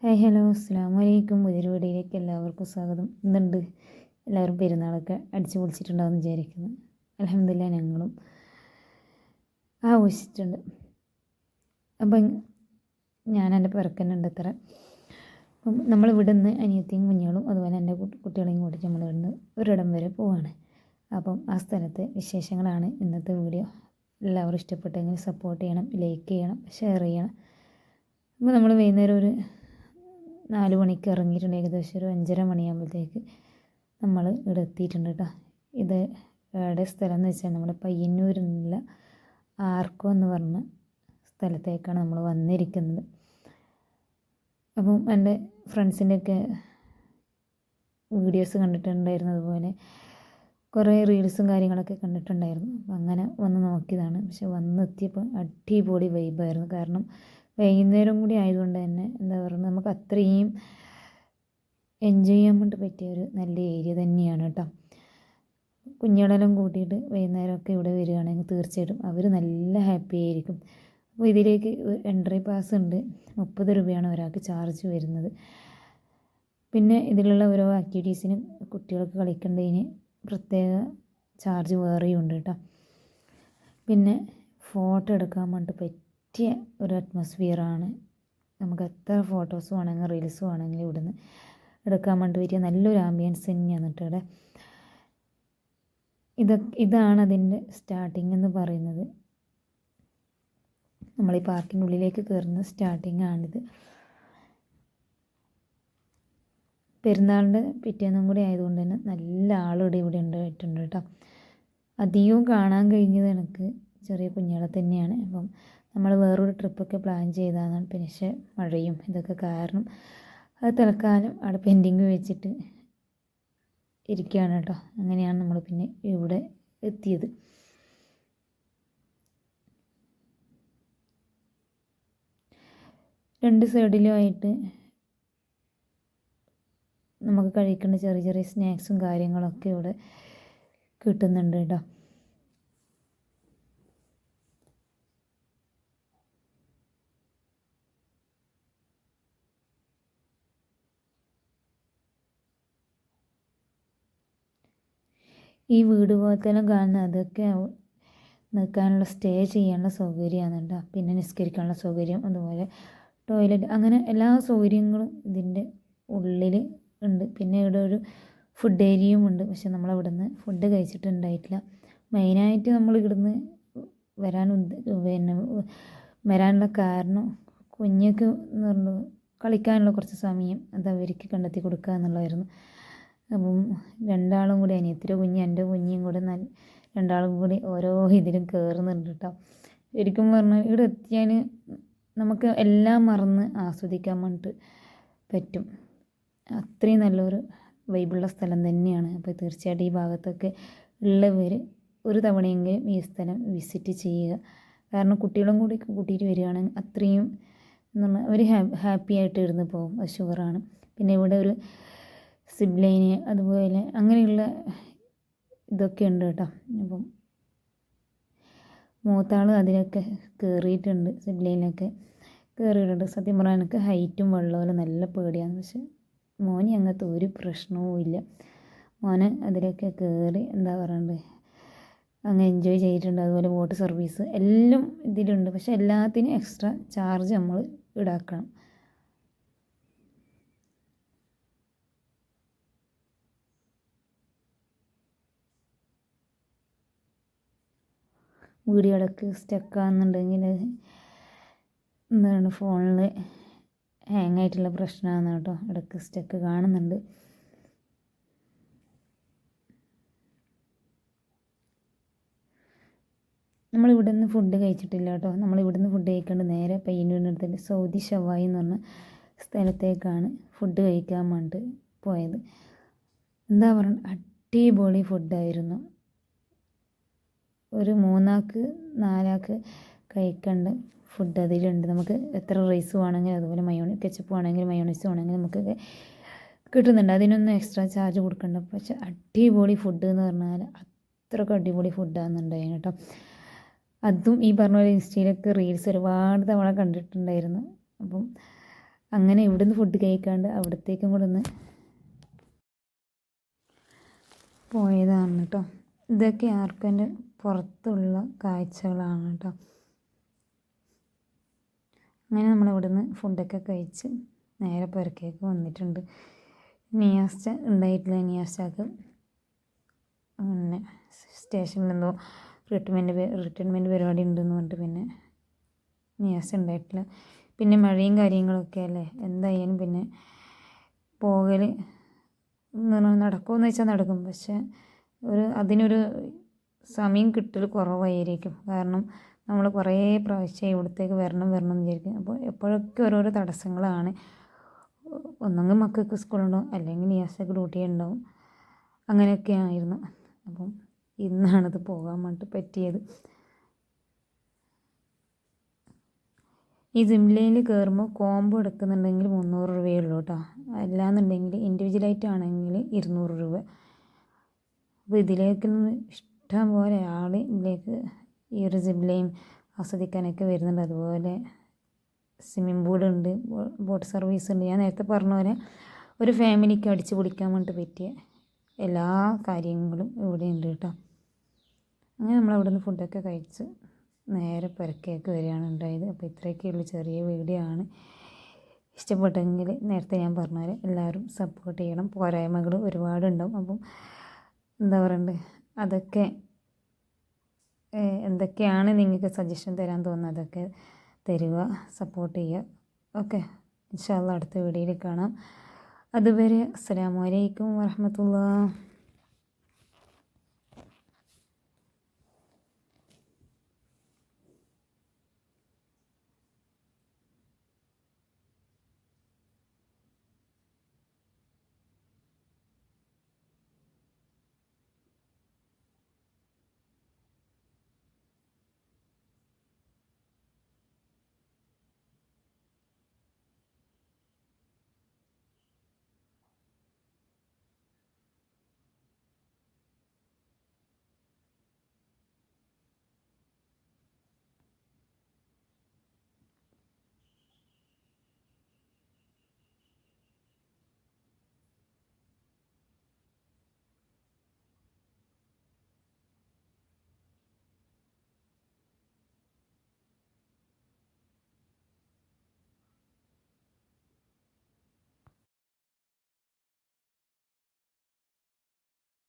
Hi hello അസ്സാം വലൈക്കും. പുതിയൊരു വീഡിയോയിലേക്ക് എല്ലാവർക്കും സ്വാഗതം. ഇന്നുണ്ട് എല്ലാവരും പെരുന്നാളൊക്കെ അടിച്ചു പൊളിച്ചിട്ടുണ്ടാകുമെന്ന് വിചാരിക്കുന്നു. അൽഹംദുലില്ലാ ഞങ്ങളും ആഘോഷിച്ചിട്ടുണ്ട്. അപ്പം ഞാൻ എൻ്റെ പിറക്കന്നുണ്ട് അത്ര. അപ്പം നമ്മളിവിടെ നിന്ന് അനിയത്തിയും കുഞ്ഞുങ്ങളും അതുപോലെ എൻ്റെ കുട്ടികളെയും കൂട്ടിയിട്ട് നമ്മളിവിടുന്ന് ഒരിടം വരെ പോവാണ്. അപ്പം ആ സ്ഥലത്തെ വിശേഷങ്ങളാണ് ഇന്നത്തെ വീഡിയോ. എല്ലാവരും ഇഷ്ടപ്പെട്ടെങ്കിൽ സപ്പോർട്ട് ചെയ്യണം, ലൈക്ക് ചെയ്യണം, ഷെയർ ചെയ്യണം. അപ്പോൾ നമ്മൾ വൈകുന്നേരം ഒരു 4 മണിക്ക് ഇറങ്ങിയിട്ടുണ്ട്. ഏകദേശം ഒരു 5:30 മണിയാകുമ്പോഴത്തേക്ക് നമ്മൾ ഇവിടെ എത്തിയിട്ടുണ്ട് കേട്ടോ. ഇത് എവിടെ സ്ഥലം എന്ന് വെച്ചാൽ നമ്മുടെ പയ്യന്നൂരിൽ നിന്നുള്ള ആർക്കോ എന്ന് പറഞ്ഞ സ്ഥലത്തേക്കാണ് നമ്മൾ വന്നിരിക്കുന്നത്. അപ്പം എൻ്റെ ഫ്രണ്ട്സിൻ്റെയൊക്കെ വീഡിയോസ് കണ്ടിട്ടുണ്ടായിരുന്നു, അതുപോലെ കുറേ റീൽസും കാര്യങ്ങളൊക്കെ കണ്ടിട്ടുണ്ടായിരുന്നു. അപ്പം അങ്ങനെ വന്ന് നോക്കിയതാണ്. പക്ഷെ വന്നെത്തിയപ്പോൾ അടിപൊളി വൈബായിരുന്നു. കാരണം വൈകുന്നേരം കൂടി ആയതുകൊണ്ട് തന്നെ എന്താ പറയുക, നമുക്ക് അത്രയും എൻജോയ് ചെയ്യാൻ വേണ്ടി പറ്റിയ ഒരു നല്ല ഏരിയ തന്നെയാണ് കേട്ടോ. കുഞ്ഞുങ്ങളെല്ലാം കൂട്ടിയിട്ട് വൈകുന്നേരമൊക്കെ ഇവിടെ വരികയാണെങ്കിൽ തീർച്ചയായിട്ടും അവർ നല്ല ഹാപ്പി ആയിരിക്കും. അപ്പോൾ ഇതിലേക്ക് എൻട്രി പാസ് ഉണ്ട്, 30 രൂപയാണ് ഒരാൾക്ക് ചാർജ് വരുന്നത്. പിന്നെ ഇതിലുള്ള ഓരോ ആക്ടിവിറ്റീസിന് കുട്ടികൾക്ക് കളിക്കേണ്ടതിന് പ്രത്യേക ചാർജ് വേറെയും ഉണ്ട് കേട്ടോ. പിന്നെ ഫോട്ടോ എടുക്കാൻ വേണ്ടി പറ്റിയ ഒരു അറ്റ്മോസ്ഫിയറാണ്. നമുക്ക് എത്ര ഫോട്ടോസ് വേണമെങ്കിൽ റീൽസ് വേണമെങ്കിൽ ഇവിടുന്ന് എടുക്കാൻ വേണ്ടി പറ്റിയ നല്ലൊരു ആംബിയൻസ് തന്നെയാണ് കേട്ടോ ഇവിടെ. ഇതാണ് അതിൻ്റെ സ്റ്റാർട്ടിങ് എന്ന് പറയുന്നത്. നമ്മൾ ഈ പാർക്കിനുള്ളിലേക്ക് കയറുന്ന സ്റ്റാർട്ടിങ് ആണിത്. പെരുന്നാളിൻ്റെ പിറ്റേന്നും കൂടി ആയതുകൊണ്ട് തന്നെ നല്ല ആളിവിടെ ഉണ്ടായിട്ടുണ്ട് കേട്ടോ. അധികവും കാണാൻ കഴിഞ്ഞത് എനിക്ക് ചെറിയ കുഞ്ഞുങ്ങളെ തന്നെയാണ്. അപ്പം നമ്മൾ വേറൊരു ട്രിപ്പൊക്കെ പ്ലാൻ ചെയ്തതാണ്, പക്ഷേ മഴയും ഇതൊക്കെ കാരണം അത് തൽക്കാലം അവിടെ പെൻഡിങ് വെച്ചിട്ട് ഇരിക്കുകയാണ് കേട്ടോ. അങ്ങനെയാണ് നമ്മൾ പിന്നെ ഇവിടെ എത്തിയത്. രണ്ട് സൈഡിലുമായിട്ട് നമുക്ക് കഴിക്കേണ്ട ചെറിയ ചെറിയ സ്നാക്സും കാര്യങ്ങളൊക്കെ ഇവിടെ കിട്ടുന്നുണ്ട് കേട്ടോ. ഈ വീട് പോലത്തെല്ലാം കാണുന്ന അതൊക്കെ നിൽക്കാനുള്ള സ്റ്റേ ചെയ്യാനുള്ള സൗകര്യമാണ് കേട്ടോ. പിന്നെ നിസ്കരിക്കാനുള്ള സൗകര്യം, അതുപോലെ ടോയ്ലറ്റ്, അങ്ങനെ എല്ലാ സൗകര്യങ്ങളും ഇതിൻ്റെ ഉള്ളിൽ ഉണ്ട്. പിന്നെ ഇവിടെ ഒരു ഫുഡ് ഏരിയയും ഉണ്ട്. പക്ഷെ നമ്മളവിടെ നിന്ന് ഫുഡ് കഴിച്ചിട്ടുണ്ടായിട്ടില്ല. മെയിനായിട്ട് നമ്മൾ ഇവിടുന്ന് പിന്നെ വരാനുള്ള കാരണം കുഞ്ഞൊക്കെ എന്ന് പറഞ്ഞു കളിക്കാനുള്ള കുറച്ച് സമയം അത് അവർക്ക് കണ്ടെത്തി കൊടുക്കുക എന്നുള്ളതായിരുന്നു. അപ്പം രണ്ടാളും കൂടി, അനിയത്തിയുടെ കുഞ്ഞ് എൻ്റെ കുഞ്ഞിയും കൂടെ രണ്ടാളും കൂടി ഓരോ ഇതിലും കയറുന്നുണ്ട് കേട്ടോ. ശരിക്കും പറഞ്ഞാൽ ഇവിടെ എത്തിയാൽ നമുക്ക് എല്ലാം മറന്ന് ആസ്വദിക്കാൻ വേണ്ടിയിട്ട് പറ്റും. അത്രയും നല്ലൊരു വൈബുള്ള സ്ഥലം തന്നെയാണ്. അപ്പോൾ തീർച്ചയായിട്ടും ഈ ഭാഗത്തൊക്കെ ഉള്ളവർ ഒരു തവണയെങ്കിലും ഈ സ്ഥലം വിസിറ്റ് ചെയ്യുക. കാരണം കുട്ടികളും കൂടി കൂട്ടിയിട്ട് വരികയാണെങ്കിൽ അത്രയും എന്ന് പറഞ്ഞാൽ അവർ ഹാപ്പി ആയിട്ട് ഇരുന്ന് പോകും, അത് ഷുവറാണ്. പിന്നെ ഇവിടെ ഒരു സിബ്ലൈന് അതുപോലെ അങ്ങനെയുള്ള ഇതൊക്കെ ഉണ്ട് കേട്ടോ. അപ്പം മൂത്താൾ അതിലൊക്കെ കയറിയിട്ടുണ്ട്, സിബ്ലൈനിലൊക്കെ കയറിയിട്ടുണ്ട്. സത്യം പറഞ്ഞാൽ എനിക്ക് ഹൈറ്റും വെള്ളവും നല്ല പേടിയാണ്. പക്ഷെ മോന് അങ്ങനത്തെ ഒരു പ്രശ്നവും ഇല്ല. മോന് അതിലൊക്കെ കയറി എന്താ പറയണ്ടേ അങ്ങ് എൻജോയ് ചെയ്തിട്ടുണ്ട്. അതുപോലെ ബോട്ട് സർവീസ് എല്ലാം ഇതിലുണ്ട്. പക്ഷെ എല്ലാത്തിനും എക്സ്ട്രാ ചാർജ് നമ്മൾ ഈടാക്കണം. വീഡിയോ ഇടയ്ക്ക് സ്റ്റക്കാകുന്നുണ്ടെങ്കിൽ എന്താണ് ഫോണിൽ ഹാങ് ആയിട്ടുള്ള പ്രശ്നമാണ് കേട്ടോ. ഇടയ്ക്ക് സ്റ്റക്ക് കാണുന്നുണ്ട്. നമ്മളിവിടെ നിന്ന് ഫുഡ് കഴിച്ചിട്ടില്ല കേട്ടോ. നമ്മളിവിടെ നിന്ന് ഫുഡ് കഴിക്കേണ്ട നേരെ പയ്യന്നൂരിനടുത്ത് സൗദി ഷവായി എന്ന് പറഞ്ഞ സ്ഥലത്തേക്കാണ് ഫുഡ് കഴിക്കാൻ വേണ്ടി പോയത്. എന്താ പറയുക, അടിപൊളി ഫുഡായിരുന്നു. ഒരു 3 4 ആൾക്ക് കഴിക്കേണ്ട ഫുഡ് അതിലുണ്ട്. നമുക്ക് എത്ര റൈസ് വേണമെങ്കിലും അതുപോലെ കെച്ചപ്പ് വേണമെങ്കിലും മയോണൈസ് വേണമെങ്കിലും നമുക്ക് കിട്ടുന്നുണ്ട്. അതിനൊന്നും എക്സ്ട്രാ ചാർജ് കൊടുക്കണ്ട. പക്ഷെ അടിപൊളി ഫുഡ് എന്ന് പറഞ്ഞാൽ അത്രയ്ക്ക് അടിപൊളി ഫുഡാണെന്നുണ്ടായിരുന്നു കേട്ടോ. അതും ഈ പറഞ്ഞ പോലെ ഇൻസ്റ്റയിലൊക്കെ റീൽസ് ഒരുപാട് തവണ കണ്ടിട്ടുണ്ടായിരുന്നു. അപ്പം അങ്ങനെ ഇവിടുന്ന് ഫുഡ് കഴിക്കാണ്ട് അവിടത്തേക്കും കൂടെ ഒന്ന് പോയതാണ് കേട്ടോ. ഇതൊക്കെ ആർക്കൻ്റെ പുറത്തുള്ള കാഴ്ചകളാണ് കേട്ടോ. അങ്ങനെ നമ്മളിവിടുന്ന് ഫുഡൊക്കെ കഴിച്ച് നേരെ പുരക്കേക്ക് വന്നിട്ടുണ്ട്. നിയാസ്റ്റ ഉണ്ടായിട്ടില്ല. നിയാസ്റ്റക്ക് പിന്നെ സ്റ്റേഷനിൽ എന്തോ റിട്ടയർമെൻറ്റ് പരിപാടി ഉണ്ടെന്ന് പറഞ്ഞിട്ട് പിന്നെ നിയാസ്റ്റ ഉണ്ടായിട്ടില്ല. പിന്നെ മഴയും കാര്യങ്ങളൊക്കെ അല്ലേ, എന്തായാലും പിന്നെ പോകൽ നടക്കുമെന്ന് വെച്ചാൽ നടക്കും, പക്ഷേ അതിനൊരു സമയം കിട്ടൽ കുറവായിരിക്കും. കാരണം നമ്മൾ കുറേ പ്രാവശ്യം ഇവിടത്തേക്ക് വരണം എന്ന് വിചാരിക്കും. അപ്പോൾ എപ്പോഴൊക്കെ ഓരോരോ തടസ്സങ്ങളാണ്. ഒന്നെങ്കിൽ മക്കൾക്ക് സ്കൂളുണ്ടാവും, അല്ലെങ്കിൽ നിയാസക്ക് ഡ്യൂട്ടി ഉണ്ടാവും. അങ്ങനെയൊക്കെ ആയിരുന്നു. അപ്പം ഇന്നാണിത് പോകാൻ വേണ്ടിയിട്ട് പറ്റിയത്. ഈ സിംലയിൽ കയറുമ്പോൾ കോംബോ എടുക്കുന്നുണ്ടെങ്കിൽ 300 രൂപയേ ഉള്ളൂ കേട്ടോ. അല്ലാന്നുണ്ടെങ്കിൽ ഇൻഡിവിജ്വലായിട്ടാണെങ്കിൽ 200 രൂപ. അപ്പോൾ ഇതിലേക്ക് ഇഷ്ടം പോലെ ആൾ ഇതിലേക്ക് ഈ ഒരു സിംലയും ആസ്വദിക്കാനൊക്കെ വരുന്നുണ്ട്. അതുപോലെ സ്വിമ്മിംഗ് പൂളുണ്ട്, ബോട്ട് സർവീസ് ഉണ്ട്. ഞാൻ നേരത്തെ പറഞ്ഞ പോലെ ഒരു ഫാമിലിക്ക് അടിച്ചു പൊളിക്കാൻ വേണ്ടിയിട്ട് പറ്റിയ എല്ലാ കാര്യങ്ങളും ഇവിടെ ഉണ്ട് കേട്ടോ. അങ്ങനെ നമ്മളവിടെ നിന്ന് ഫുഡൊക്കെ കഴിച്ച് നേരെ പുരക്കേക്ക് വരികയാണ് ഉണ്ടായത്. അപ്പോൾ ഇത്രയൊക്കെയുള്ള ചെറിയ വീഡിയോ ആണ്. ഇഷ്ടപ്പെട്ടെങ്കിൽ നേരത്തെ ഞാൻ പറഞ്ഞ പോലെ എല്ലാവരും സപ്പോർട്ട് ചെയ്യണം. പോരായ്മകൾ ഒരുപാടുണ്ടാവും. അപ്പം എന്താ പറയണ്ടേ, അതൊക്കെ എന്തൊക്കെയാണ് നിങ്ങൾക്ക് സജഷൻ തരാൻ തോന്നുന്നത് അതൊക്കെ തരിക, സപ്പോർട്ട് ചെയ്യുക. ഓക്കെ, ഇൻഷാ അല്ലാഹ് അടുത്ത വീഡിയോയിൽ കാണാം. അതുവരെ അസ്സലാമു അലൈക്കും വറഹ്മത്തുള്ളാഹി.